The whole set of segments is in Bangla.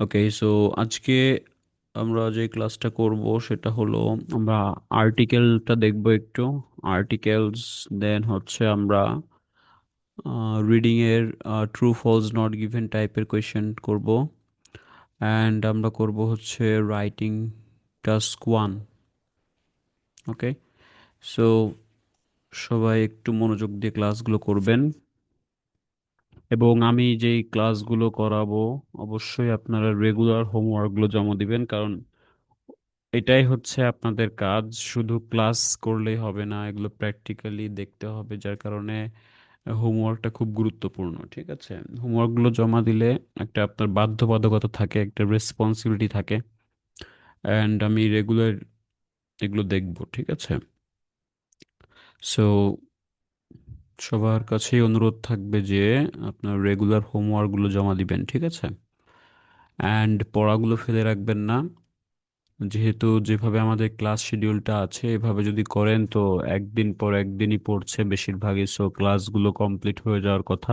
ওকে, সো আজকে আমরা যে ক্লাসটা করব সেটা হলো আমরা আর্টিকেলটা দেখব একটু। আর্টিকেলস, দেন হচ্ছে আমরা রিডিং এর ট্রু ফলস নট গিভেন টাইপের কোয়েশ্চেন করব, অ্যান্ড আমরা করব হচ্ছে রাইটিং টাস্ক 1। ওকে, সো সবাই একটু মনোযোগ দিয়ে ক্লাসগুলো করবেন, এবং আমি যেই ক্লাসগুলো করাবো অবশ্যই আপনারা রেগুলার হোমওয়ার্কগুলো জমা দিবেন, কারণ এটাই হচ্ছে আপনাদের কাজ। শুধু ক্লাস করলেই হবে না, এগুলো প্র্যাকটিক্যালি দেখতে হবে, যার কারণে হোমওয়ার্কটা খুব গুরুত্বপূর্ণ। ঠিক আছে, হোমওয়ার্কগুলো জমা দিলে একটা আপনার বাধ্যবাধকতা থাকে, একটা রেসপন্সিবিলিটি থাকে, অ্যান্ড আমি রেগুলার এগুলো দেখব। ঠিক আছে, সো সবার কাছেই অনুরোধ থাকবে যে আপনার রেগুলার হোমওয়ার্কগুলো জমা দিবেন। ঠিক আছে, অ্যান্ড পড়াগুলো ফেলে রাখবেন না। যেহেতু যেভাবে আমাদের ক্লাস শিডিউলটা আছে, এভাবে যদি করেন তো একদিন পর একদিনই পড়ছে বেশিরভাগই, সো ক্লাসগুলো কমপ্লিট হয়ে যাওয়ার কথা।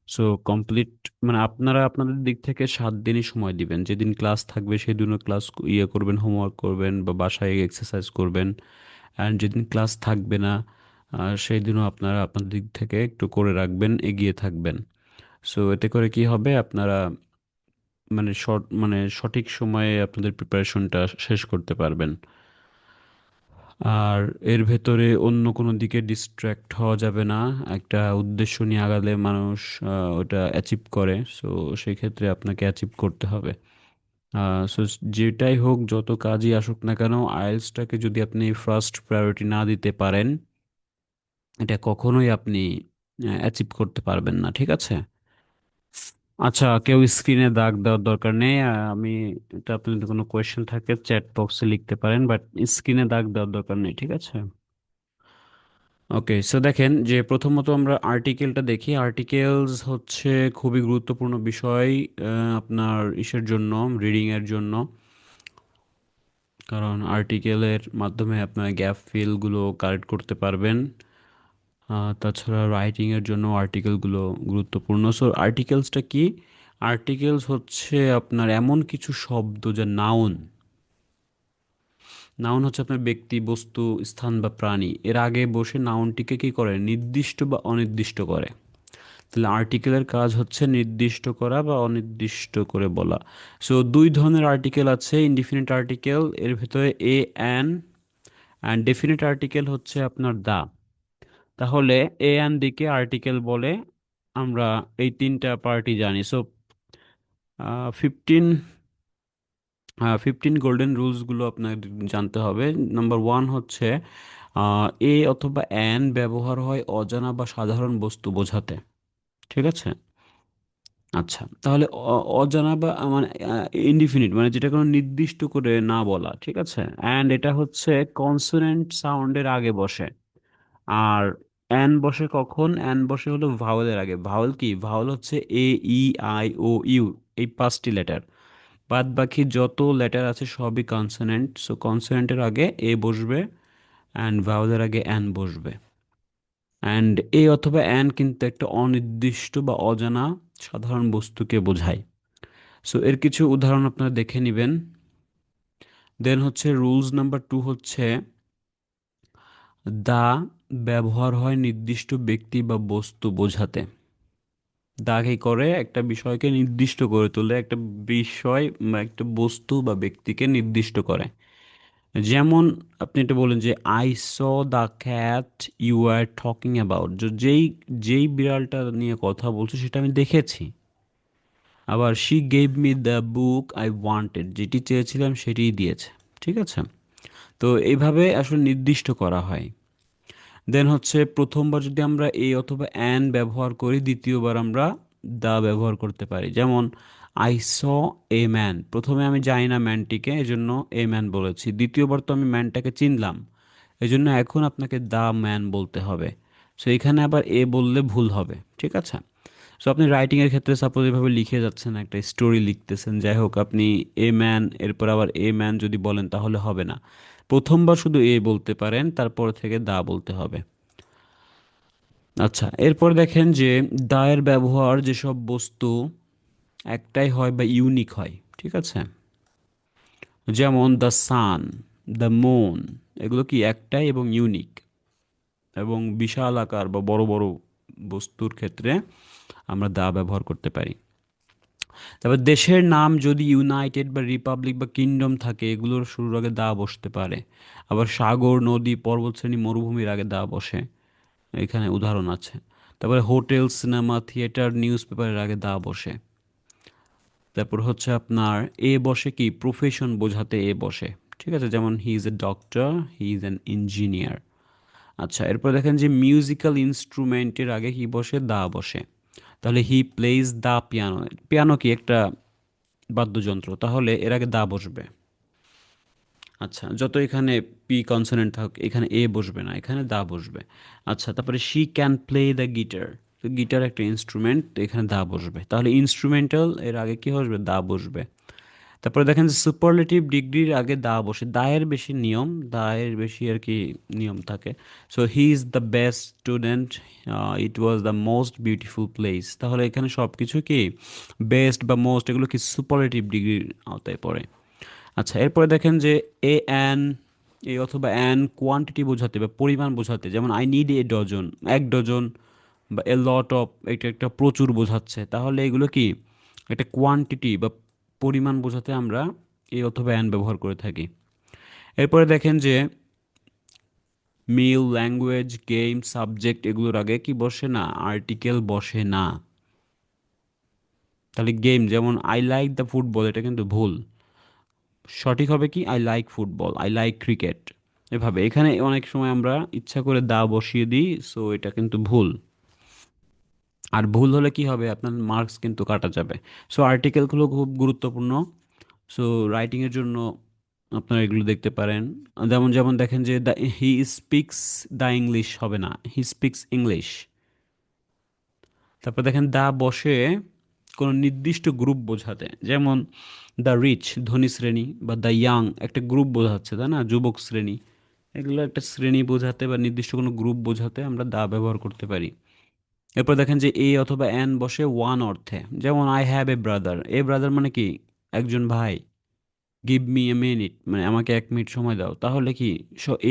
সো কমপ্লিট মানে আপনারা আপনাদের দিক থেকে 7 দিনই সময় দিবেন। যেদিন ক্লাস থাকবে সেদিনও ক্লাস করবেন, হোমওয়ার্ক করবেন বা বাসায় এক্সারসাইজ করবেন। অ্যান্ড যেদিন ক্লাস থাকবে না সেই দিনও আপনারা আপনার দিক থেকে একটু করে রাখবেন, এগিয়ে থাকবেন। সো এতে করে কি হবে, আপনারা সঠিক সময়ে আপনাদের প্রিপারেশনটা শেষ করতে পারবেন। আর এর ভেতরে অন্য কোনো দিকে ডিস্ট্র্যাক্ট হওয়া যাবে না। একটা উদ্দেশ্য নিয়ে আগালে মানুষ ওটা অ্যাচিভ করে, সো সেই ক্ষেত্রে আপনাকে অ্যাচিভ করতে হবে। সো যেটাই হোক, যত কাজই আসুক না কেন, আইএলটিএসটাকে যদি আপনি ফার্স্ট প্রায়োরিটি না দিতে পারেন, এটা কখনোই আপনি অ্যাচিভ করতে পারবেন না। ঠিক আছে, আচ্ছা, কেউ স্ক্রিনে দাগ দেওয়ার দরকার নেই। আমি এটা, আপনি যদি কোনো কোয়েশ্চেন থাকে চ্যাট বক্সে লিখতে পারেন, বাট স্ক্রিনে দাগ দেওয়ার দরকার নেই। ঠিক আছে, ওকে, সো দেখেন যে প্রথমত আমরা আর্টিকেলটা দেখি। আর্টিকেলস হচ্ছে খুবই গুরুত্বপূর্ণ বিষয় আপনার ইসের জন্য, রিডিং এর জন্য। কারণ আর্টিকেলের মাধ্যমে আপনার গ্যাপ ফিলগুলো কারেক্ট করতে পারবেন। তাছাড়া রাইটিং এর জন্য আর্টিকেলগুলো গুরুত্বপূর্ণ। সো আর্টিকেলসটা কি? আর্টিকেলস হচ্ছে আপনার এমন কিছু শব্দ যা নাউন। নাউন হচ্ছে আপনার ব্যক্তি, বস্তু, স্থান বা প্রাণী, এর আগে বসে নাউনটিকে কি করে, নির্দিষ্ট বা অনির্দিষ্ট করে। তাহলে আর্টিকেলের কাজ হচ্ছে নির্দিষ্ট করা বা অনির্দিষ্ট করে বলা। সো দুই ধরনের আর্টিকেল আছে, ইনডিফিনিট আর্টিকেল, এর ভিতরে a an, and definite article হচ্ছে আপনার দা। তাহলে এ অ্যান দিকে আর্টিকেল বলে। আমরা এই তিনটা পার্টি জানি। সো 15 15 গোল্ডেন রুলসগুলো আপনার জানতে হবে। নাম্বার 1 হচ্ছে এ অথবা অ্যান ব্যবহার হয় অজানা বা সাধারণ বস্তু বোঝাতে। ঠিক আছে, আচ্ছা, তাহলে অজানা বা মানে ইনডিফিনিট মানে যেটা কোনো নির্দিষ্ট করে না বলা। ঠিক আছে, অ্যান্ড এটা হচ্ছে কনসোনেন্ট সাউন্ডের আগে বসে। আর অ্যান বসে কখন? অ্যান বসে হলো ভাওয়েলের আগে। ভাওয়েল কি? ভাওয়েল হচ্ছে এ, ই, আই, ও, ইউ, এই 5টি লেটার। বাদ বাকি যত লেটার আছে সবই কনসোনেন্ট। সো কনসোনেন্টের আগে এ বসবে, অ্যান্ড ভাওয়েলের আগে অ্যান বসবে। অ্যান্ড এ অথবা অ্যান কিন্তু একটা অনির্দিষ্ট বা অজানা সাধারণ বস্তুকে বোঝায়। সো এর কিছু উদাহরণ আপনারা দেখে নেবেন। দেন হচ্ছে রুলস নাম্বার 2 হচ্ছে দা ব্যবহার হয় নির্দিষ্ট ব্যক্তি বা বস্তু বোঝাতে। দা কি করে? একটা বিষয়কে নির্দিষ্ট করে তোলে, একটা বিষয় বা একটা বস্তু বা ব্যক্তিকে নির্দিষ্ট করে। যেমন আপনি এটা বলেন যে I saw the cat you are talking about, যেই যেই বিড়ালটা নিয়ে কথা বলছো সেটা আমি দেখেছি। আবার she gave me the book I wanted, যেটি চেয়েছিলাম সেটিই দিয়েছে। ঠিক আছে, তো এইভাবে আসলে নির্দিষ্ট করা হয়। দেন হচ্ছে প্রথমবার যদি আমরা এ অথবা অ্যান ব্যবহার করি, দ্বিতীয়বার আমরা দা ব্যবহার করতে পারি। যেমন আই স এ ম্যান, প্রথমে আমি জানি না ম্যানটিকে, এজন্য এ ম্যান বলেছি। দ্বিতীয়বার তো আমি ম্যানটাকে চিনলাম, এজন্য এখন আপনাকে দা ম্যান বলতে হবে। সো এখানে আবার এ বললে ভুল হবে। ঠিক আছে, সো আপনি রাইটিংয়ের ক্ষেত্রে সাপোজ এভাবে লিখে যাচ্ছেন, একটা স্টোরি লিখতেছেন, যাই হোক, আপনি এ ম্যান এরপর আবার এ ম্যান যদি বলেন তাহলে হবে না। প্রথমবার শুধু এ বলতে পারেন, তারপর থেকে দা বলতে হবে। আচ্ছা, এরপর দেখেন যে দায়ের ব্যবহার যেসব বস্তু একটাই হয় বা ইউনিক হয়। ঠিক আছে? যেমন দ্য সান, দ্য মুন, এগুলো কি একটাই এবং ইউনিক, এবং বিশাল আকার বা বড় বড় বস্তুর ক্ষেত্রে আমরা দা ব্যবহার করতে পারি। তারপর দেশের নাম যদি ইউনাইটেড বা রিপাবলিক বা কিংডম থাকে, এগুলোর শুরুর আগে দা বসতে পারে। আবার সাগর, নদী, পর্বতশ্রেণী, মরুভূমির আগে দা বসে, এখানে উদাহরণ আছে। তারপরে হোটেল, সিনেমা, থিয়েটার, নিউজ পেপারের আগে দা বসে। তারপর হচ্ছে আপনার এ বসে কি, প্রফেশন বোঝাতে এ বসে। ঠিক আছে, যেমন he is a doctor, he is an engineer. আচ্ছা, এরপর দেখেন যে মিউজিক্যাল ইনস্ট্রুমেন্টের আগে কি বসে, দা বসে। তাহলে he plays the piano, piano কি একটা বাদ্যযন্ত্র, তাহলে এর আগে দা বসবে। আচ্ছা, যত এখানে পি কনসোনেন্ট থাক, এখানে এ বসবে না, এখানে দা বসবে। আচ্ছা, তারপরে she can play the guitar, তো গিটার একটা ইনস্ট্রুমেন্ট, তো এখানে দা বসবে। তাহলে ইনস্ট্রুমেন্টাল এর আগে কি বসবে, দা বসবে। তারপরে দেখেন যে সুপারলেটিভ ডিগ্রির আগে দা বসে, দায়ের বেশি নিয়ম, দায়ের বেশি আর কি নিয়ম থাকে। So he is the best student, it was the most beautiful place, তাহলে এখানে সব কিছু কি বেস্ট বা মোস্ট, এগুলো কি সুপারলেটিভ ডিগ্রির আওতায় পড়ে। আচ্ছা, এরপরে দেখেন যে এ অ্যান, এ অথবা অ্যান কোয়ান্টিটি বোঝাতে বা পরিমাণ বোঝাতে, যেমন আই নিড এ ডজন, এক ডজন, বা এ লট অফ, এটা একটা প্রচুর বোঝাচ্ছে, তাহলে এগুলো কি একটা কোয়ান্টিটি বা পরিমাণ বোঝাতে আমরা এ অথবা অ্যান ব্যবহার করে থাকি। এরপরে দেখেন যে মিল, ল্যাঙ্গুয়েজ, গেম, সাবজেক্ট, এগুলোর আগে কি বসে না, আর্টিকেল বসে না। তাহলে গেম, যেমন আই লাইক দ্য ফুটবল, এটা কিন্তু ভুল। সঠিক হবে কি, I like football, I like cricket. এভাবে এখানে অনেক সময় আমরা ইচ্ছা করে দা বসিয়ে দিই, সো এটা কিন্তু ভুল। আর ভুল হলে কি হবে, আপনার মার্কস কিন্তু কাটা যাবে। সো আর্টিকেলগুলো খুব গুরুত্বপূর্ণ। সো রাইটিংয়ের জন্য আপনারা এগুলো দেখতে পারেন। যেমন যেমন দেখেন যে the he speaks the English হবে না, হি স্পিক্স ইংলিশ। তারপর দেখেন দা বসে কোনো নির্দিষ্ট গ্রুপ বোঝাতে, যেমন দ্য রিচ ধনী শ্রেণী, বা দ্য ইয়াং একটা গ্রুপ বোঝাচ্ছে, তাই না, যুবক শ্রেণী। এগুলো একটা শ্রেণী বোঝাতে বা নির্দিষ্ট কোনো গ্রুপ বোঝাতে আমরা দা ব্যবহার করতে পারি। এরপর দেখেন যে এ অথবা এন বসে ওয়ান অর্থে, যেমন I have a brother, A brother মানে কি একজন ভাই। গিভ মি এ মিনিট মানে আমাকে 1 মিনিট সময় দাও, তাহলে কি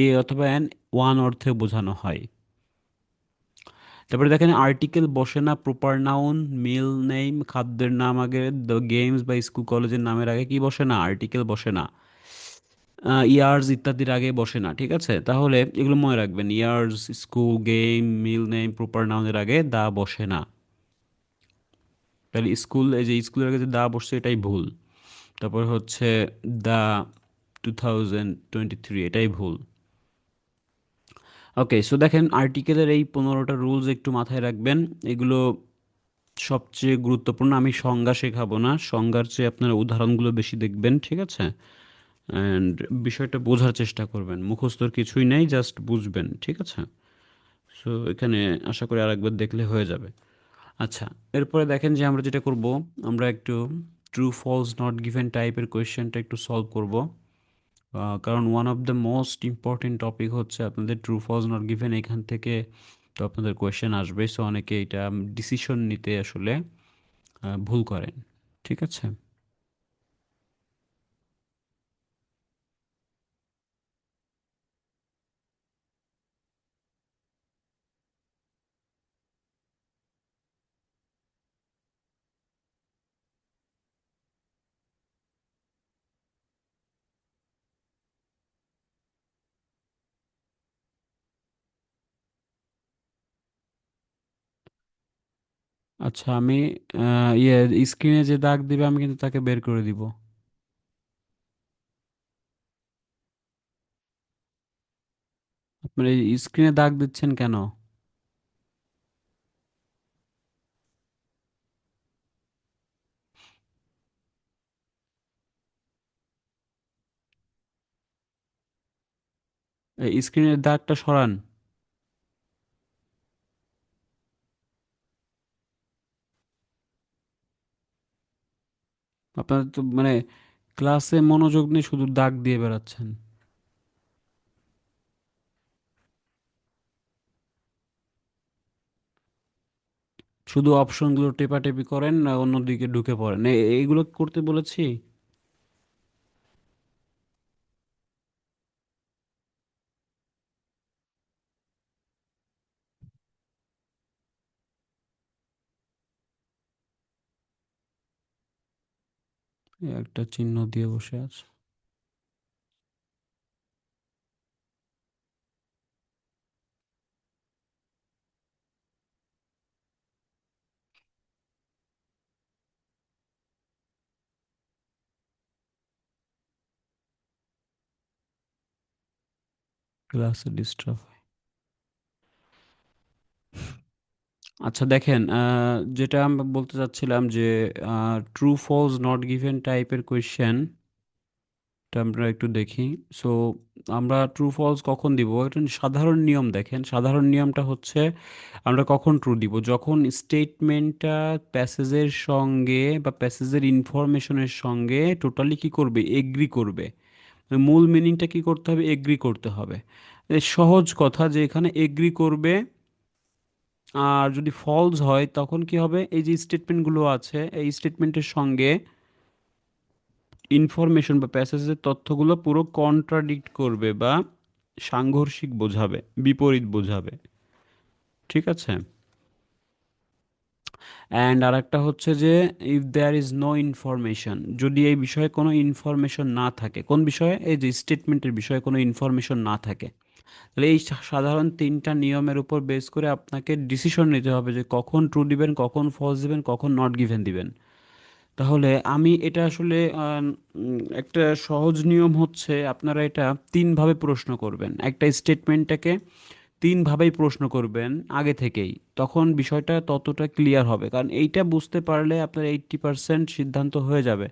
এ অথবা এন ওয়ান অর্থে বোঝানো হয়। তারপরে দেখেন আর্টিকেল বসে না প্রপার নাউন, মিল নেম, খাদ্যের নাম আগে, দ্য গেমস বা স্কুল কলেজের নামের আগে কি বসে না, আর্টিকেল বসে না। ইয়ার্স ইত্যাদির আগে বসে না, ঠিক আছে? তাহলে এগুলো মনে রাখবেন, ইয়ার্স, স্কুল, গেম, মিল নেম, প্রপার নাউনের আগে দা বসে না। তাহলে স্কুল, এই যে স্কুলের আগে যে দা বসছে এটাই ভুল। তারপর হচ্ছে দা 2023, এটাই ভুল। ওকে, সো দেখেন আর্টিকেলের এই 15টা রুলস একটু মাথায় রাখবেন। এগুলো সবচেয়ে গুরুত্বপূর্ণ। আমি সংজ্ঞা শেখাবো না, সংজ্ঞার চেয়ে আপনারা উদাহরণগুলো বেশি দেখবেন, ঠিক আছে? অ্যান্ড বিষয়টা বোঝার চেষ্টা করবেন, মুখস্থর কিছুই নেই, জাস্ট বুঝবেন, ঠিক আছে? সো এখানে আশা করি আরেকবার দেখলে হয়ে যাবে। আচ্ছা, এরপরে দেখেন যে আমরা যেটা করব, আমরা একটু ট্রু ফলস নট গিভেন টাইপের কোয়েশ্চেনটা একটু সলভ করব। কারণ one of the most important topic হচ্ছে আপনাদের ট্রু ফলস নট গিভেন, এখান থেকে তো আপনাদের কোয়েশ্চেন আসবে। সো অনেকে এটা ডিসিশন নিতে আসলে ভুল করেন, ঠিক আছে? আচ্ছা, আমি ইয়ে স্ক্রিনে যে দাগ দিবে আমি কিন্তু তাকে বের করে দিব। আপনার এই স্ক্রিনে দাগ দিচ্ছেন কেন? এই স্ক্রিনের দাগটা সরান। আপনার তো মানে ক্লাসে মনোযোগ নেই, শুধু দাগ দিয়ে বেড়াচ্ছেন। শুধু অপশনগুলো টেপাটেপি করেন না অন্যদিকে ঢুকে পড়েন, এইগুলো করতে বলেছি? এই একটা চিহ্ন দিয়ে বসে আছে। ক্লাসে ডিস্টার্ব। আচ্ছা দেখেন, যেটা আমরা বলতে চাচ্ছিলাম যে ট্রু ফলস নট গিভেন টাইপের কোয়েশ্চেন আমরা একটু দেখি। সো আমরা ট্রু ফলস কখন দিব, একটা সাধারণ নিয়ম দেখেন। সাধারণ নিয়মটা হচ্ছে আমরা কখন ট্রু দিব, যখন স্টেটমেন্টটা প্যাসেজের সঙ্গে বা প্যাসেজের ইনফরমেশনের সঙ্গে টোটালি কি করবে, এগ্রি করবে। মূল মিনিংটা কি করতে হবে, এগ্রি করতে হবে। সহজ কথা যে এখানে এগ্রি করবে। আর যদি ফলস হয় তখন কি হবে, এই যে স্টেটমেন্টগুলো আছে এই স্টেটমেন্টের সঙ্গে ইনফরমেশন বা প্যাসেজের তথ্যগুলো পুরো কন্ট্রাডিক্ট করবে বা সাংঘর্ষিক বোঝাবে, বিপরীত বোঝাবে। ঠিক আছে। অ্যান্ড আরেকটা হচ্ছে যে if there is no information, যদি এই বিষয়ে কোনো ইনফরমেশন না থাকে, কোন বিষয়ে, এই যে স্টেটমেন্টের বিষয়ে কোনো ইনফরমেশন না থাকে, তাহলে এই সাধারণ তিনটা নিয়মের উপর বেস করে আপনাকে ডিসিশন নিতে হবে যে কখন ট্রু দিবেন, কখন ফলস দিবেন, কখন নট গিভেন দিবেন। তাহলে আমি এটা আসলে একটা সহজ নিয়ম হচ্ছে আপনারা এটা তিনভাবে প্রশ্ন করবেন, একটা স্টেটমেন্টটাকে তিনভাবেই প্রশ্ন করবেন আগে থেকেই। তখন বিষয়টা ততটা ক্লিয়ার হবে, কারণ এইটা বুঝতে পারলে আপনার 80% সিদ্ধান্ত হয়ে যাবে।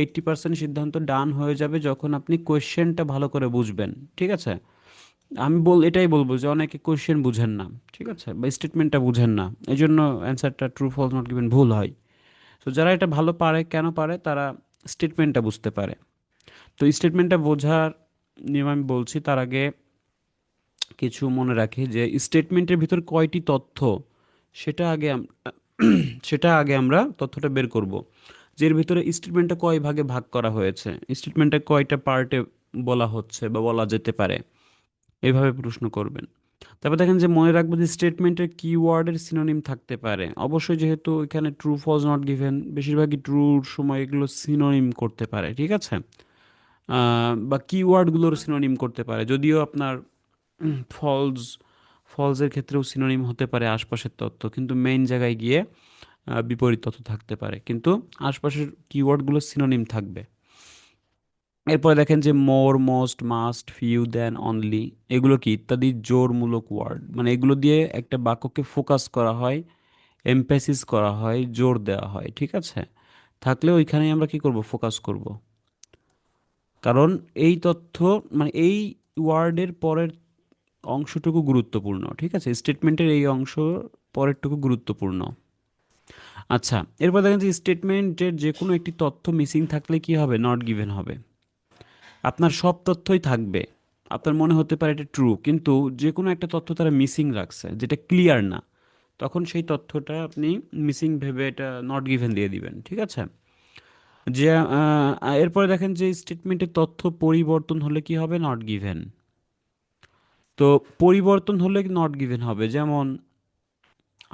80% সিদ্ধান্ত ডান হয়ে যাবে যখন আপনি কোয়েশ্চেনটা ভালো করে বুঝবেন। ঠিক আছে। আমি এটাই বলবো যে অনেকে কোয়েশ্চেন বুঝেন না, ঠিক আছে, বা স্টেটমেন্টটা বুঝেন না, এই জন্য অ্যান্সারটা ট্রু ফলস নট গিভেন ভুল হয়। তো যারা এটা ভালো পারে, কেন পারে, তারা স্টেটমেন্টটা বুঝতে পারে। তো স্টেটমেন্টটা বোঝার নিয়ম আমি বলছি, তার আগে কিছু মনে রাখি যে স্টেটমেন্টের ভিতর কয়টি তথ্য, সেটা আগে সেটা আগে আমরা তথ্যটা বের করব। যে এর ভিতরে স্টেটমেন্টটা কয় ভাগে ভাগ করা হয়েছে, স্টেটমেন্টটা কয়টা পার্টে বলা হচ্ছে বা বলা যেতে পারে, এইভাবে প্রশ্ন করবেন। তারপর দেখেন যে মনে রাখবো যে স্টেটমেন্টের কিওয়ার্ডের সিনোনিম থাকতে পারে অবশ্যই, যেহেতু এখানে ট্রু ফলস নট গিভেন, বেশিরভাগই ট্রুর সময় এগুলো সিনোনিম করতে পারে। ঠিক আছে। বা কিওয়ার্ডগুলোর সিনোনিম করতে পারে, যদিও আপনার ফলস ফলসের ক্ষেত্রেও সিনোনিম হতে পারে আশপাশের তথ্য, কিন্তু মেইন জায়গায় গিয়ে বিপরীত তথ্য থাকতে পারে, কিন্তু আশপাশের কিওয়ার্ডগুলো সিনোনিম থাকবে। এরপরে দেখেন যে মোর, মোস্ট, মাস্ট, ফিউ, দেন, অনলি, এগুলো কি ইত্যাদি জোরমূলক ওয়ার্ড, মানে এগুলো দিয়ে একটা বাক্যকে ফোকাস করা হয়, এমফেসিস করা হয়, জোর দেওয়া হয়। ঠিক আছে। থাকলে ওইখানেই আমরা কি করব, ফোকাস করব। কারণ এই তথ্য, মানে এই ওয়ার্ডের পরের অংশটুকু গুরুত্বপূর্ণ। ঠিক আছে, স্টেটমেন্টের এই অংশ পরেরটুকু গুরুত্বপূর্ণ। আচ্ছা, এরপর দেখেন যে স্টেটমেন্টের যে কোনো একটি তথ্য মিসিং থাকলে কি হবে, নট গিভেন হবে। আপনার সব তথ্যই থাকবে, আপনার মনে হতে পারে এটা ট্রু, কিন্তু যে কোনো একটা তথ্য তারা মিসিং রাখছে যেটা ক্লিয়ার না, তখন সেই তথ্যটা আপনি মিসিং ভেবে এটা নট গিভেন দিয়ে দিবেন। ঠিক আছে। যে এরপরে দেখেন যে স্টেটমেন্টের তথ্য পরিবর্তন হলে কি হবে, নট গিভেন। তো পরিবর্তন হলে নট গিভেন হবে, যেমন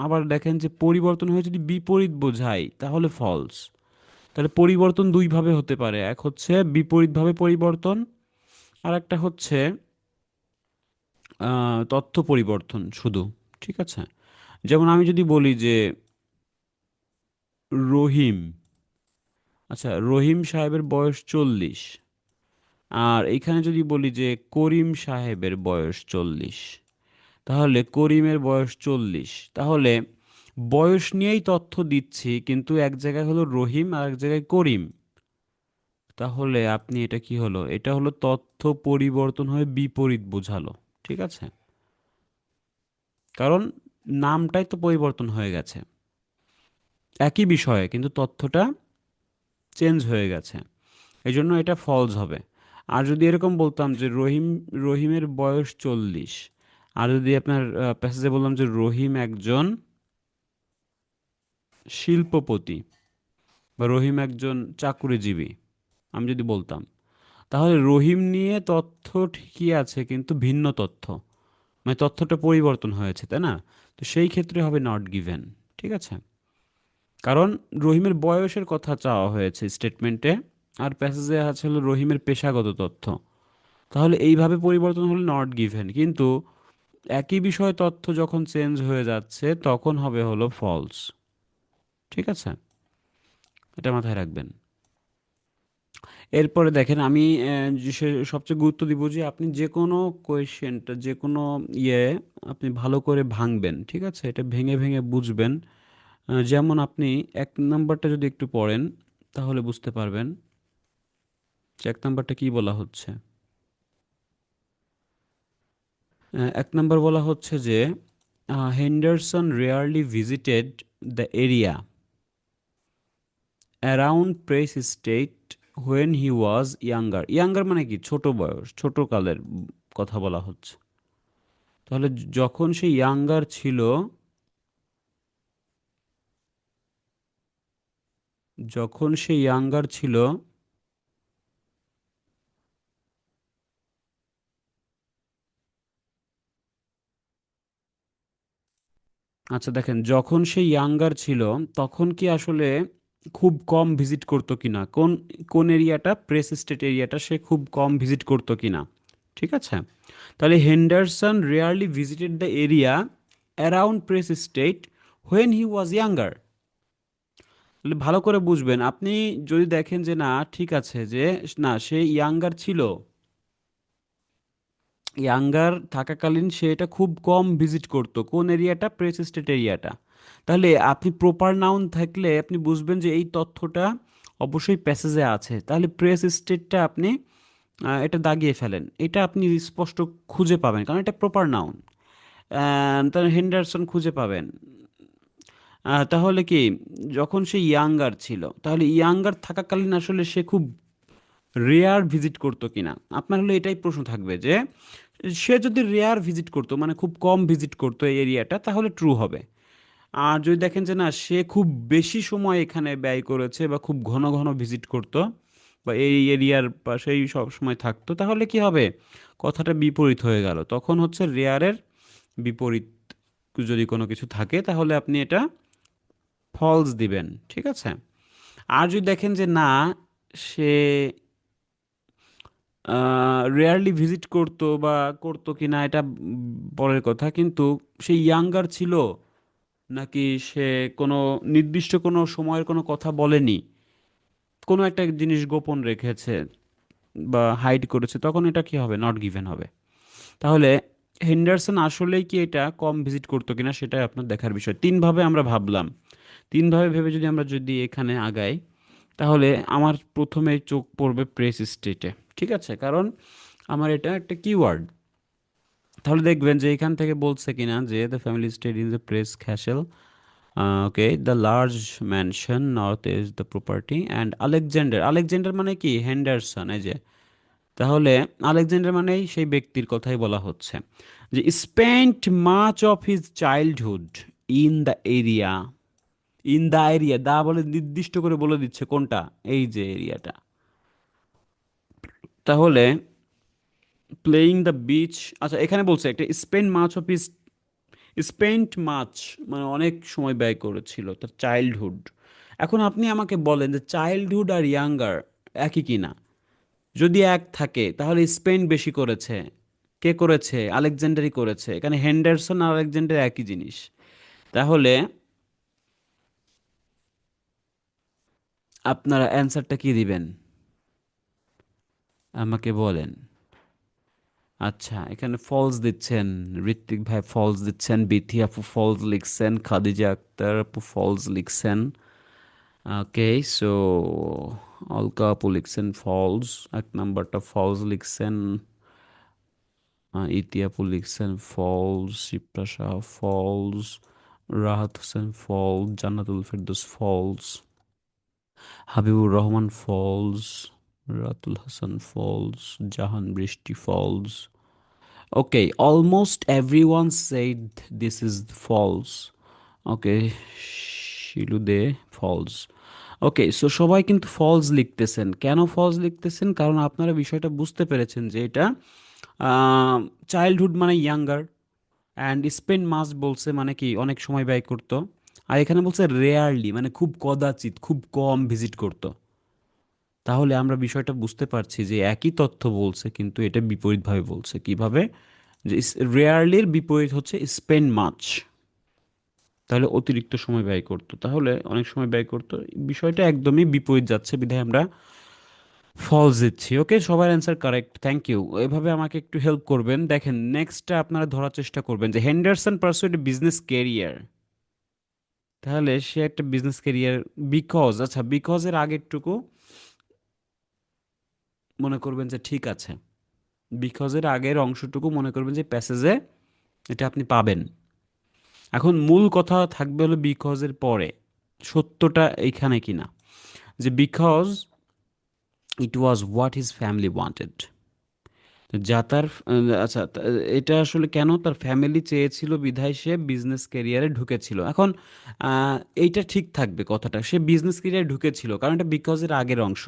আবার দেখেন যে পরিবর্তন হয়ে যদি বিপরীত বোঝায় তাহলে ফলস। তাহলে পরিবর্তন দুইভাবে হতে পারে, এক হচ্ছে বিপরীতভাবে পরিবর্তন, আর একটা হচ্ছে তথ্য পরিবর্তন শুধু। ঠিক আছে। যেমন আমি যদি বলি যে রহিম, আচ্ছা রহিম সাহেবের বয়স 40, আর এইখানে যদি বলি যে করিম সাহেবের বয়স 40, তাহলে করিমের বয়স 40, তাহলে বয়স নিয়েই তথ্য দিচ্ছি, কিন্তু এক জায়গায় হলো রহিম আর এক জায়গায় করিম। তাহলে আপনি এটা কি হলো, এটা হলো তথ্য পরিবর্তন হয়ে বিপরীত বোঝালো। ঠিক আছে। কারণ নামটাই তো পরিবর্তন হয়ে গেছে, একই বিষয়ে কিন্তু তথ্যটা চেঞ্জ হয়ে গেছে, এই জন্য এটা ফলস হবে। আর যদি এরকম বলতাম যে রহিমের বয়স 40, আর যদি আপনার প্যাসেজে বললাম যে রহিম একজন শিল্পপতি বা রহিম একজন চাকুরিজীবী, আমি যদি বলতাম, তাহলে রহিম নিয়ে তথ্য ঠিকই আছে কিন্তু ভিন্ন তথ্য, মানে তথ্যটা পরিবর্তন হয়েছে, তাই না? তো সেই ক্ষেত্রে হবে নট গিভেন। ঠিক আছে। কারণ রহিমের বয়সের কথা চাওয়া হয়েছে স্টেটমেন্টে, আর প্যাসেজে আছে হলো রহিমের পেশাগত তথ্য। তাহলে এইভাবে পরিবর্তন হলে নট গিভেন, কিন্তু একই বিষয় তথ্য যখন চেঞ্জ হয়ে যাচ্ছে তখন হবে হলো ফলস। ঠিক আছে, এটা মাথায় রাখবেন। এরপরে দেখেন আমি সবচেয়ে গুরুত্ব দিব যে আপনি যে কোনো কোয়েশ্চেনটা, যে কোনো ইয়ে আপনি ভালো করে ভাঙবেন। ঠিক আছে, এটা ভেঙে ভেঙে বুঝবেন। যেমন আপনি এক নাম্বারটা যদি একটু পড়েন তাহলে বুঝতে পারবেন যে এক নাম্বারটা কি বলা হচ্ছে। এক নাম্বার বলা হচ্ছে যে Henderson rarely visited the area around press state when he was younger. Younger মানে কি, ছোট বয়স, ছোট কালের কথা বলা হচ্ছে। তাহলে যখন সে ইয়াঙ্গার ছিল, যখন সে ইয়াঙ্গার ছিল, আচ্ছা দেখেন, যখন সে ইয়াঙ্গার ছিল তখন কি আসলে খুব কম ভিজিট করতো কিনা, কোন কোন এরিয়াটা, প্রেস স্টেট এরিয়াটা সে খুব কম ভিজিট করতো কিনা। ঠিক আছে, তাহলে Henderson rarely visited the area around press state when he was younger. তাহলে ভালো করে বুঝবেন আপনি, যদি দেখেন যে না ঠিক আছে, যে না সে ইয়াঙ্গার ছিল, ইয়াঙ্গার থাকাকালীন সে এটা খুব কম ভিজিট করতো, কোন এরিয়াটা, প্রেস স্টেট এরিয়াটা। তাহলে আপনি প্রপার নাউন থাকলে আপনি বুঝবেন যে এই তথ্যটা অবশ্যই প্যাসেজে আছে। তাহলে প্রেস স্টেটটা আপনি এটা দাগিয়ে ফেলেন, এটা আপনি স্পষ্ট খুঁজে পাবেন কারণ এটা প্রপার নাউন। তাহলে হেন্ডারসন খুঁজে পাবেন। তাহলে কি, যখন সে ইয়াঙ্গার ছিল, তাহলে ইয়াঙ্গার থাকাকালীন আসলে সে খুব রেয়ার ভিজিট করতো কিনা। আপনার হলো এটাই প্রশ্ন থাকবে যে সে যদি রেয়ার ভিজিট করতো মানে খুব কম ভিজিট করতো এই এরিয়াটা, তাহলে ট্রু হবে। আর যদি দেখেন যে না সে খুব বেশি সময় এখানে ব্যয় করেছে বা খুব ঘন ঘন ভিজিট করতো বা এই এরিয়ার পাশেই সব সময় থাকতো, তাহলে কি হবে, কথাটা বিপরীত হয়ে গেল। তখন হচ্ছে রেয়ারের বিপরীত যদি কোনো কিছু থাকে তাহলে আপনি এটা ফলস দিবেন। ঠিক আছে, আর যদি দেখেন যে না সে রেয়ারলি ভিজিট করতো বা করতো কিনা এটা পরের কথা, কিন্তু সে ইয়াঙ্গার ছিল নাকি সে কোনো নির্দিষ্ট কোনো সময়ের কোনো কথা বলেনি, কোনো একটা জিনিস গোপন রেখেছে বা হাইড করেছে, তখন এটা কি হবে, নট গিভেন হবে। তাহলে হেন্ডারসন আসলেই কি এটা কম ভিজিট করতো কিনা সেটাই আপনার দেখার বিষয়। তিনভাবে আমরা ভাবলাম, তিনভাবে ভেবে যদি এখানে আগাই, তাহলে আমার প্রথমে চোখ পড়বে প্রেস স্টেটে। ঠিক আছে, কারণ আমার এটা একটা কিওয়ার্ড। তাহলে দেখবেন যে এখান থেকে বলছে কিনা যে the family stayed in the press castle, okay, the large mansion north is the property and Alexander, Alexander মানে কি, হেন্ডারসন, এই যে। তাহলে আলেকজান্ডার মানেই সেই ব্যক্তির কথাই বলা হচ্ছে যে spent much of his childhood in the area. In the area, দা বলে নির্দিষ্ট করে বলে দিচ্ছে কোনটা, এই যে এরিয়াটা। তাহলে প্লেয়িং দ্য বিচ, আচ্ছা এখানে বলছে একটা spent much of his, spent much মানে অনেক সময় ব্যয় করেছিল তার চাইল্ডহুড। এখন আপনি আমাকে বলেন যে চাইল্ডহুড আর ইয়াঙ্গার একই কিনা। যদি এক থাকে তাহলে স্পেন বেশি করেছে, কে করেছে, আলেকজান্ডারই করেছে। এখানে হেন্ডারসন আর আলেকজান্ডার একই জিনিস। তাহলে আপনারা অ্যান্সারটা কি দিবেন আমাকে বলেন। আচ্ছা, এখানে ফলস দিচ্ছেন, ঋত্বিক ভাই ফলস দিচ্ছেন, বিথি আপু ফলস লিখছেন, খাদিজা আক্তার আপু ফলস লিখছেন। ওকে, সো অলকা আপু লিখছেন ফলস, এক নাম্বারটা ফলস লিখছেন। ইতি আপু লিখছেন false, Shipra Shah false, Rahat Hossain false, Jannatul Ferdous false, Habibur Rahman false, Ratul Hasan false, Jahan Brishti false. Okay, almost everyone said this is false. Okay, শিলুদে ফলস। ওকে, সো সবাই কিন্তু ফলস লিখতেছেন। কেন ফলস লিখতেছেন, কারণ আপনারা বিষয়টা বুঝতে পেরেছেন যে এটা চাইল্ডহুড মানে ইয়াঙ্গার, অ্যান্ড স্পেন্ড মাস বলছে মানে কি অনেক সময় ব্যয় করতো। আর এখানে বলছে রেয়ারলি, মানে খুব কদাচিৎ, খুব কম ভিজিট করতো। তাহলে আমরা বিষয়টা বুঝতে পারছি যে একই তথ্য বলছে কিন্তু এটা বিপরীতভাবে বলছে। কিভাবে? যে রেয়ারলির বিপরীত হচ্ছে স্পেন্ড মাচ। তাহলে অতিরিক্ত সময় ব্যয় করতো, তাহলে অনেক সময় ব্যয় করতো। বিষয়টা একদমই বিপরীত যাচ্ছে, বিধায় আমরা ফলস দিচ্ছি। ওকে, সবার অ্যান্সার কারেক্ট, থ্যাংক ইউ। এভাবে আমাকে একটু হেল্প করবেন। দেখেন নেক্সটটা আপনারা ধরার চেষ্টা করবেন যে হেন্ডারসন পারসুড বিজনেস ক্যারিয়ার। তাহলে সে একটা বিজনেস ক্যারিয়ার, বিকজ, আচ্ছা বিকজের আগেরটুকু মনে করবেন যে ঠিক আছে, বিকজের আগের অংশটুকু মনে করবেন যে প্যাসেজে এটা আপনি পাবেন। এখন মূল কথা থাকবে হলো বিকজের পরে সত্যটা এইখানে কিনা, যে because it was what his family wanted. যা তার আচ্ছা এটা আসলে কেন তার ফ্যামিলি চেয়েছিল বিধায় সে বিজনেস ক্যারিয়ারে ঢুকেছিল। এখন আহ, এইটা ঠিক থাকবে কথাটা, সে বিজনেস ক্যারিয়ারে ঢুকেছিল কারণ এটা বিকজের আগের অংশ।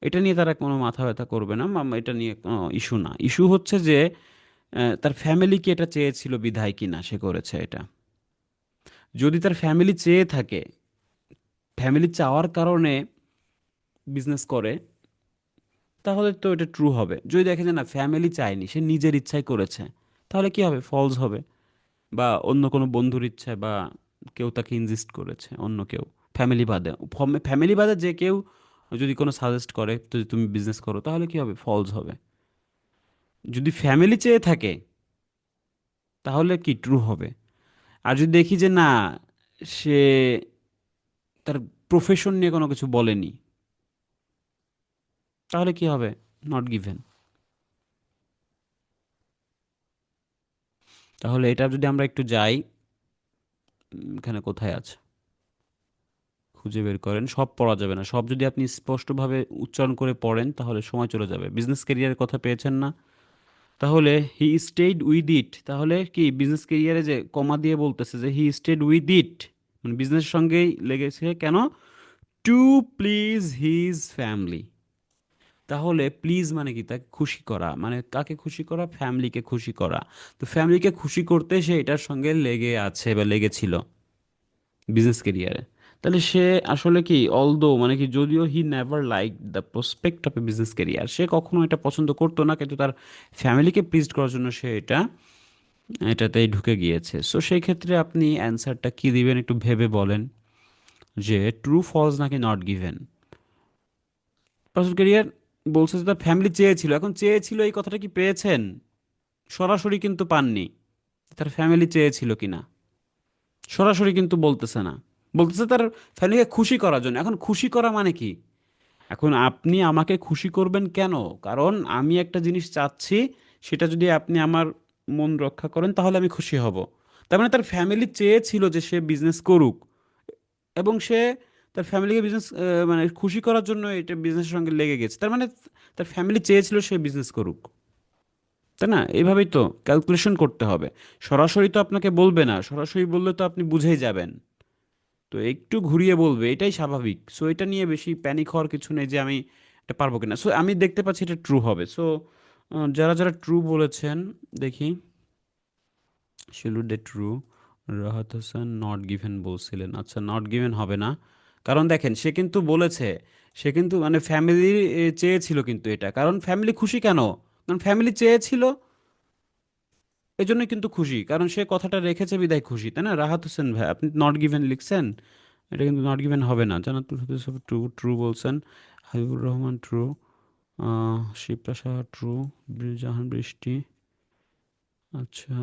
এটা নিয়ে তারা কোনো মাথা ব্যথা করবে না, এটা নিয়ে কোনো ইস্যু না। ইস্যু হচ্ছে যে তার ফ্যামিলি কি এটা চেয়েছিল বিধায় কি না সে করেছে এটা। যদি তার ফ্যামিলি চেয়ে থাকে, ফ্যামিলি চাওয়ার কারণে বিজনেস করে, তাহলে তো এটা ট্রু হবে। যদি দেখে যে না ফ্যামিলি চায়নি, সে নিজের ইচ্ছায় করেছে, তাহলে কি হবে? ফলস হবে। বা অন্য কোনো বন্ধুর ইচ্ছায়, বা কেউ তাকে ইনজিস্ট করেছে, অন্য কেউ, ফ্যামিলি বাদে, ফ্যামিলি বাদে যে কেউ যদি কোনো সাজেস্ট করে যদি তুমি বিজনেস করো, তাহলে কি হবে? ফলস হবে। যদি ফ্যামিলি চেয়ে থাকে তাহলে কি ট্রু হবে। আর যদি দেখি যে না, সে তার প্রফেশন নিয়ে কোনো কিছু বলেনি, তাহলে কি হবে? Not given. তাহলে এটা যদি আমরা একটু যাই, এখানে কোথায় আছে খুঁজে বের করেন। সব পড়া যাবে না, সব যদি আপনি স্পষ্টভাবে উচ্চারণ করে পড়েন তাহলে সময় চলে যাবে। বিজনেস ক্যারিয়ারের কথা পেয়েছেন না? তাহলে হি স্টেড উইথ ইট, তাহলে কি বিজনেস ক্যারিয়ারে যে কমা দিয়ে বলতেছে যে হি স্টেড উইথ ইট, মানে বিজনেসের সঙ্গেই লেগেছে কেন? To please his family. তাহলে প্লিজ মানে কি? তাকে খুশি করা, মানে কাকে খুশি করা? ফ্যামিলিকে খুশি করা। তো ফ্যামিলিকে খুশি করতে সে এটার সঙ্গে লেগে আছে বা লেগেছিল বিজনেস ক্যারিয়ারে। তাহলে সে আসলে কি, অলদো মানে কি, যদিও he never like the prospect of a business career, সে কখনো এটা পছন্দ করতো না, কিন্তু তার ফ্যামিলিকে প্লিজ করার জন্য সে এটাতেই ঢুকে গিয়েছে। সো সেই ক্ষেত্রে আপনি অ্যান্সারটা কি দিবেন একটু ভেবে বলেন, যে ট্রু ফলস নাকি নট গিভেন। পার্সোনাল ক্যারিয়ার বলছে যে তার ফ্যামিলি চেয়েছিল, এখন চেয়েছিল এই কথাটা কি পেয়েছেন? সরাসরি কিন্তু পাননি। তার ফ্যামিলি চেয়েছিল কিনা সরাসরি কিন্তু বলতেছে না, বলতেছে তার ফ্যামিলিকে খুশি করার জন্য। এখন খুশি করা মানে কি? এখন আপনি আমাকে খুশি করবেন কেন? কারণ আমি একটা জিনিস চাচ্ছি, সেটা যদি আপনি আমার মন রক্ষা করেন তাহলে আমি খুশি হব। তার মানে তার ফ্যামিলি চেয়েছিল যে সে বিজনেস করুক, এবং সে তার ফ্যামিলিকে বিজনেস মানে খুশি করার জন্য এটা বিজনেসের সঙ্গে লেগে গেছে। তার মানে তার ফ্যামিলি চেয়েছিল সে বিজনেস করুক, তাই না? এইভাবেই তো ক্যালকুলেশন করতে হবে। সরাসরি তো আপনাকে বলবে না, সরাসরি বললে তো আপনি বুঝেই যাবেন। তো একটু ঘুরিয়ে বলবে, এটাই স্বাভাবিক। সো এটা নিয়ে বেশি প্যানিক হওয়ার কিছু নেই যে আমি এটা পারবো কিনা। সো আমি দেখতে পাচ্ছি এটা ট্রু হবে। সো যারা যারা ট্রু বলেছেন দেখি, শিলুডে true, Rahat Hasan not given বলছিলেন। আচ্ছা নট গিভেন হবে না, কারণ দেখেন সে কিন্তু বলেছে, সে কিন্তু মানে ফ্যামিলি চেয়েছিল, কিন্তু এটা কারণ ফ্যামিলি খুশি কেন? কারণ ফ্যামিলি চেয়েছিল, এজন্যই কিন্তু খুশি, কারণ সে কথাটা রেখেছে বিদায় খুশি, তাই না? রাহাত হোসেন ভাই আপনি নট গিভেন লিখছেন, এটা কিন্তু নট গিভেন হবে না। জান্নাতুল ফেরদৌস ট্রু, ট্রু বলছেন। হাবিবুর রহমান ট্রু, শিপ্রা সাহা ট্রু, জাহান বৃষ্টি, আচ্ছা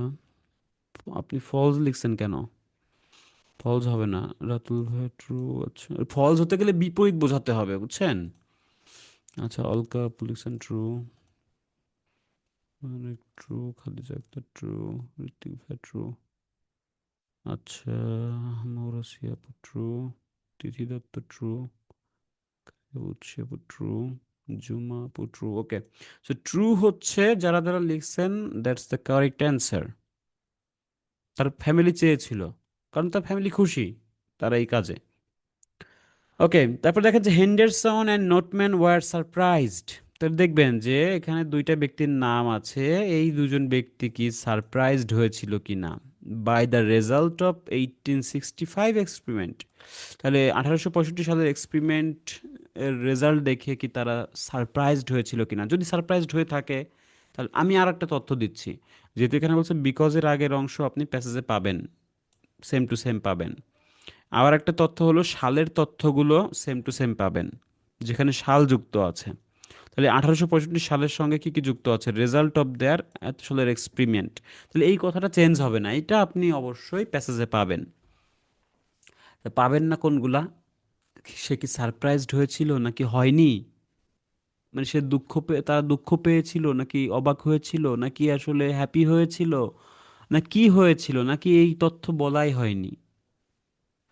আপনি ফলস লিখছেন কেন? ফলস হবে না। রাতুল ভাই ট্রু, আচ্ছা ফলস হতে গেলে বিপরীত বোঝাতে হবে, বুঝছেন? আচ্ছা অলকা আপু লিখছেন ট্রু, অনেক ট্রু, খাদিজা আক্তার ট্রু, ঋত্বিক ভাই ট্রু, আচ্ছা মৌরাসি আপু ট্রু, তিথি দত্ত ট্রু, উৎসে আপু ট্রু, জুমা আপু ট্রু। ওকে, সো ট্রু হচ্ছে যারা যারা লিখছেন, দ্যাটস দ্য কারেক্ট অ্যান্সার। তার ফ্যামিলি চেয়েছিল, কারণ তার ফ্যামিলি খুশি তার এই কাজে। ওকে, তারপর দেখেন যে হেন্ডারসন অ্যান্ড নোটম্যান ওয়ার সারপ্রাইজড। তাহলে দেখবেন যে এখানে দুইটা ব্যক্তির নাম আছে, এই দুজন ব্যক্তি কি সারপ্রাইজড হয়েছিল কি না। By the result of 1865 experiment. তাহলে 1865 সালের এক্সপেরিমেন্ট এর রেজাল্ট দেখে কি তারা সারপ্রাইজড হয়েছিল কিনা, যদি সারপ্রাইজড হয়ে থাকে তাহলে আমি আর একটা তথ্য দিচ্ছি। যেহেতু এখানে বলছে বিকজের আগের অংশ আপনি প্যাসেজে পাবেন, সেম টু সেম পাবেন। আবার একটা তথ্য হলো সালের তথ্যগুলো সেম টু সেম পাবেন, যেখানে সাল যুক্ত আছে। তাহলে 1865 সালের সঙ্গে কি কি যুক্ত আছে? রেজাল্ট অফ দেয়ার এত সালের এক্সপেরিমেন্ট। তাহলে এই কথাটা চেঞ্জ হবে না, এটা আপনি অবশ্যই প্যাসেজে পাবেন। তা পাবেন না কোনগুলা? সে কি সারপ্রাইজড হয়েছিল নাকি হয়নি? মানে সে তারা দুঃখ পেয়েছিল নাকি অবাক হয়েছিল নাকি আসলে হ্যাপি হয়েছিল, না কি হয়েছিল, নাকি এই তথ্য বলাই হয়নি?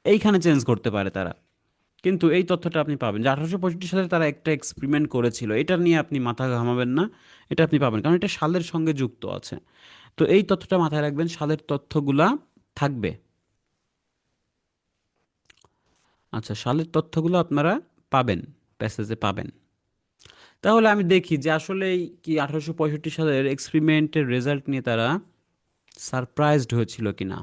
এইখানে চেঞ্জ করতে পারে তারা। কিন্তু এই তথ্যটা আপনি পাবেন যে 1865 সালে তারা একটা এক্সপেরিমেন্ট করেছিল, এটা নিয়ে আপনি মাথা ঘামাবেন না। এটা আপনি পাবেন কারণ এটা সালের সঙ্গে যুক্ত আছে। তো এই তথ্যটা মাথায় রাখবেন, সালের তথ্যগুলা থাকবে। আচ্ছা, সালের তথ্যগুলো আপনারা পাবেন, প্যাসেজে পাবেন। তাহলে আমি দেখি যে আসলেই কি 1865 সালের এক্সপেরিমেন্টের রেজাল্ট নিয়ে তারা সারপ্রাইজড হয়েছিল কিনা।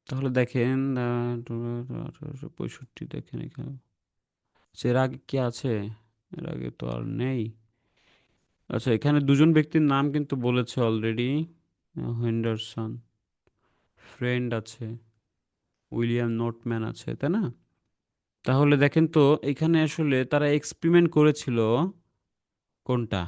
তাহলে দেখেন 1865 দেখেন এখানে। আচ্ছা, এর আগে কি আছে? এর আগে তো আর নেই। আচ্ছা, এখানে দুজন ব্যক্তির নাম কিন্তু বলেছে অলরেডি। হেন্ডারসন, ফ্রেন্ড আছে, উইলিয়াম নোটম্যান আছে, তাই না? তাহলে দেখেন তো এখানে আসলে তারা এক্সপেরিমেন্ট করেছিল কোনটা?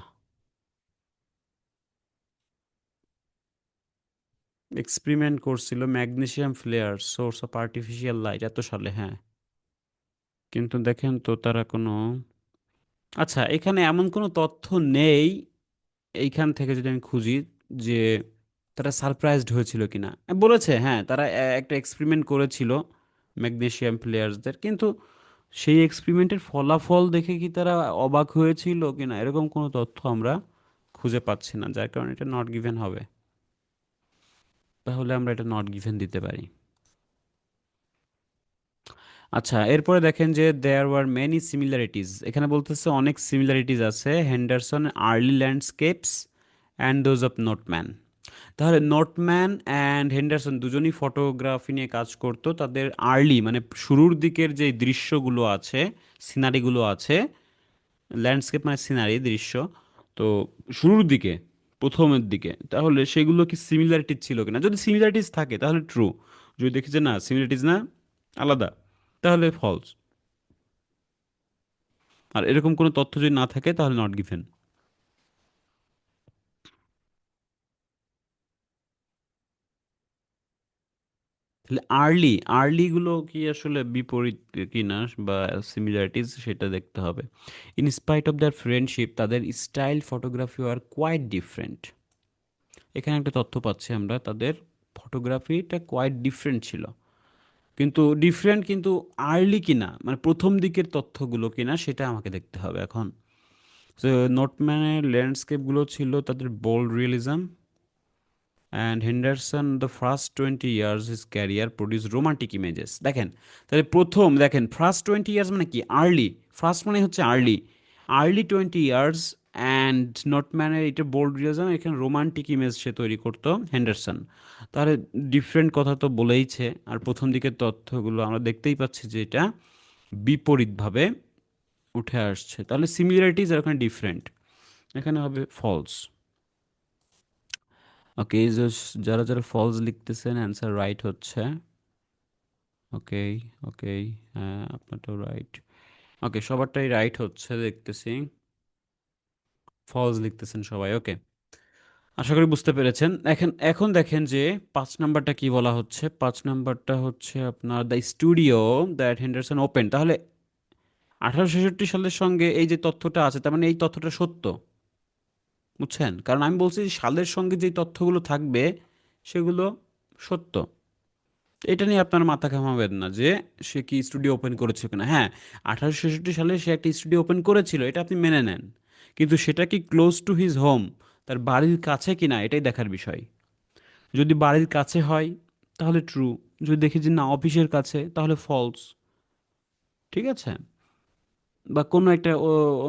এক্সপেরিমেন্ট করছিল magnesium flare source of artificial light এত সালে, হ্যাঁ। কিন্তু দেখেন তো তারা কোনো, আচ্ছা এখানে এমন কোনো তথ্য নেই এইখান থেকে যদি আমি খুঁজি যে তারা সারপ্রাইজড হয়েছিল কিনা। বলেছে হ্যাঁ তারা একটা এক্সপেরিমেন্ট করেছিল ম্যাগনেসিয়াম প্লেয়ার্সদের, কিন্তু সেই এক্সপেরিমেন্টের ফলাফল দেখে কি তারা অবাক হয়েছিল কিনা এরকম কোনো তথ্য আমরা খুঁজে পাচ্ছি না, যার কারণে এটা নট গিভেন হবে। তাহলে আমরা এটা নট গিভেন দিতে পারি। আচ্ছা, এরপরে দেখেন যে দেয়ার ওয়ার মেনি সিমিলারিটিজ, এখানে বলতেছে অনেক সিমিলারিটিজ আছে Henderson early landscapes and those of Notman. তাহলে নোটম্যান অ্যান্ড হেন্ডারসন দুজনই ফটোগ্রাফি নিয়ে কাজ করতো। তাদের আর্লি মানে শুরুর দিকের যে দৃশ্যগুলো আছে, সিনারিগুলো আছে, ল্যান্ডস্কেপ মানে সিনারি দৃশ্য, তো শুরুর দিকে, প্রথমের দিকে, তাহলে সেগুলো কি সিমিলারিটিজ ছিল কিনা? যদি সিমিলারিটিজ থাকে তাহলে ট্রু, যদি দেখি যে না সিমিলারিটিজ না, আলাদা, তাহলে ফলস। আর এরকম কোনো তথ্য যদি না থাকে তাহলে নট গিভেন। তাহলে আর্লিগুলো কি আসলে বিপরীত কিনা বা সিমিলারিটিজ সেটা দেখতে হবে। In spite of their friendship তাদের স্টাইল ফটোগ্রাফি আর কোয়াইট ডিফারেন্ট। এখানে একটা তথ্য পাচ্ছি আমরা, তাদের ফটোগ্রাফিটা কোয়াইট ডিফারেন্ট ছিল। কিন্তু ডিফারেন্ট কিন্তু আর্লি কিনা মানে প্রথম দিকের তথ্যগুলো কিনা সেটা আমাকে দেখতে হবে এখন। তো নোটম্যানের ল্যান্ডস্কেপগুলো ছিল তাদের bold realism, and Henderson the first 20 years his career produce romantic images. দেখেন, তাহলে প্রথম দেখেন ফার্স্ট 20 ইয়ার্স মানে কি আর্লি, ফার্স্ট মানে হচ্ছে আর্লি, আর্লি 20 ইয়ার্স। অ্যান্ড নটম্যানের এটা বোল্ড রিজম, এখানে রোমান্টিক ইমেজ সে তৈরি করতো হেন্ডারসন। তাহলে ডিফারেন্ট কথা তো বলেইছে, আর প্রথম দিকের তথ্যগুলো আমরা দেখতেই পাচ্ছি যে এটা বিপরীতভাবে উঠে আসছে। তাহলে সিমিলারিটিজ আর ওখানে ডিফারেন্ট, এখানে হবে ফলস। ওকে, যারা যারা ফলস লিখতেছেন অ্যান্সার রাইট হচ্ছে। ওকে, ওকে, হ্যাঁ আপনারটাও রাইট। ওকে, সবারটাই রাইট হচ্ছে দেখতেছি। ফলস লিখতেছেন সবাই, ওকে। আশা করি বুঝতে পেরেছেন। এখন এখন দেখেন যে 5 নাম্বারটা কি বলা হচ্ছে। 5 নাম্বারটা হচ্ছে আপনার the studio that Henderson open. তাহলে 1866 সালের সঙ্গে এই যে তথ্যটা আছে, তার মানে এই তথ্যটা সত্য, বুঝছেন? কারণ আমি বলছি যে সালের সঙ্গে যে তথ্যগুলো থাকবে সেগুলো সত্য। এটা নিয়ে আপনার মাথা ঘামাবেন না যে সে কি স্টুডিও ওপেন করেছে কিনা। হ্যাঁ, 1866 সালে সে একটা স্টুডিও ওপেন করেছিল, এটা আপনি মেনে নেন। কিন্তু সেটা কি ক্লোজ টু হিজ হোম, তার বাড়ির কাছে কিনা এটাই দেখার বিষয়। যদি বাড়ির কাছে হয় তাহলে ট্রু, যদি দেখি যে না অফিসের কাছে তাহলে ফলস। ঠিক আছে? বা কোনো একটা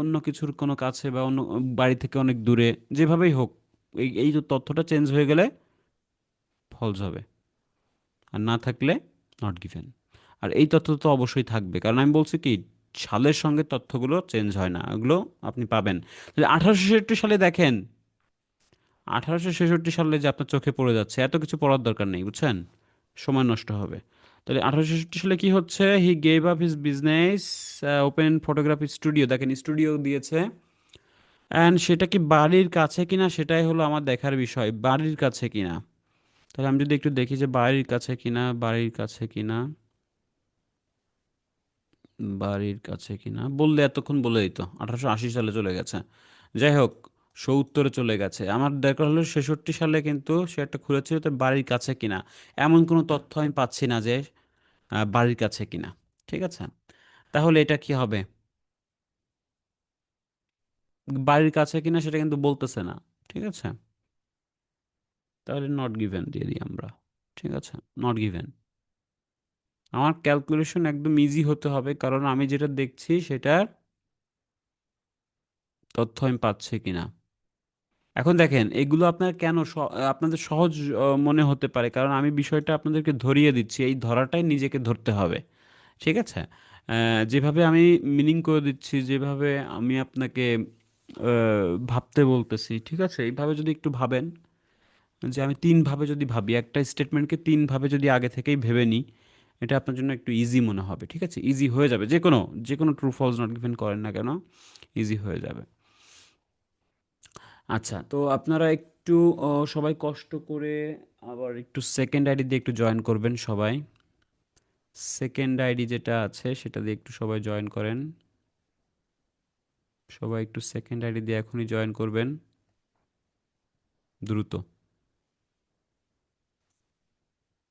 অন্য কিছুর কোনো কাছে বা অন্য বাড়ি থেকে অনেক দূরে, যেভাবেই হোক এই যে তথ্যটা চেঞ্জ হয়ে গেলে ফলস হবে, আর না থাকলে নট গিভেন। আর এই তথ্য তো অবশ্যই থাকবে, কারণ আমি বলছি কি, সালের সঙ্গে তথ্যগুলো চেঞ্জ হয় না, ওগুলো আপনি পাবেন। যদি 1866 সালে দেখেন, 1866 সালে যে আপনার চোখে পড়ে যাচ্ছে, এত কিছু পড়ার দরকার নেই, বুঝছেন, সময় নষ্ট হবে। তাহলে 1866 সালে কি হচ্ছে, he gave up his business, open photography studio, দেখেন স্টুডিও দিয়েছে। অ্যান্ড সেটা কি বাড়ির কাছে কিনা, সেটাই হলো আমার দেখার বিষয়, বাড়ির কাছে কিনা। তাহলে আমি যদি একটু দেখি যে বাড়ির কাছে কিনা, বাড়ির কাছে কিনা, বাড়ির কাছে কিনা বললে এতক্ষণ বলে দিত, 1880 সালে চলে গেছে। যাই হোক, 70-এ চলে গেছে। আমার দরকার হলো 66 সালে, কিন্তু সে একটা খুলেছিল তার বাড়ির কাছে কিনা, এমন কোনো তথ্য আমি পাচ্ছি না যে বাড়ির কাছে কিনা। ঠিক আছে, তাহলে এটা কি হবে, বাড়ির কাছে কিনা সেটা কিন্তু বলতেছে না। ঠিক আছে, তাহলে নট গিভেন দিয়ে দিই আমরা। ঠিক আছে, নট গিভেন। আমার ক্যালকুলেশন একদম ইজি হতে হবে, কারণ আমি যেটা দেখছি সেটার তথ্য আমি পাচ্ছি কিনা। এখন দেখেন, এগুলো আপনার কেন আপনাদের সহজ মনে হতে পারে, কারণ আমি বিষয়টা আপনাদেরকে ধরিয়ে দিচ্ছি, এই ধরাটাই নিজেকে ধরতে হবে। ঠিক আছে, যেভাবে আমি মিনিং করে দিচ্ছি, যেভাবে আমি আপনাকে ভাবতে বলতেছি, ঠিক আছে, এইভাবে যদি একটু ভাবেন, যে আমি তিনভাবে যদি ভাবি, একটা স্টেটমেন্টকে তিনভাবে যদি আগে থেকেই ভেবে নিই, এটা আপনার জন্য একটু ইজি মনে হবে। ঠিক আছে, ইজি হয়ে যাবে, যে কোনো ট্রু ফলস নট গিভেন করেন না কেন, ইজি হয়ে যাবে। আচ্ছা, তো আপনারা একটু সবাই কষ্ট করে আবার একটু সেকেন্ড আইডি দিয়ে একটু জয়েন করবেন সবাই। সেকেন্ড আইডি যেটা আছে সেটা দিয়ে একটু সবাই জয়েন করেন। সবাই একটু সেকেন্ড আইডি দিয়ে এখনই জয়েন করবেন, দ্রুত।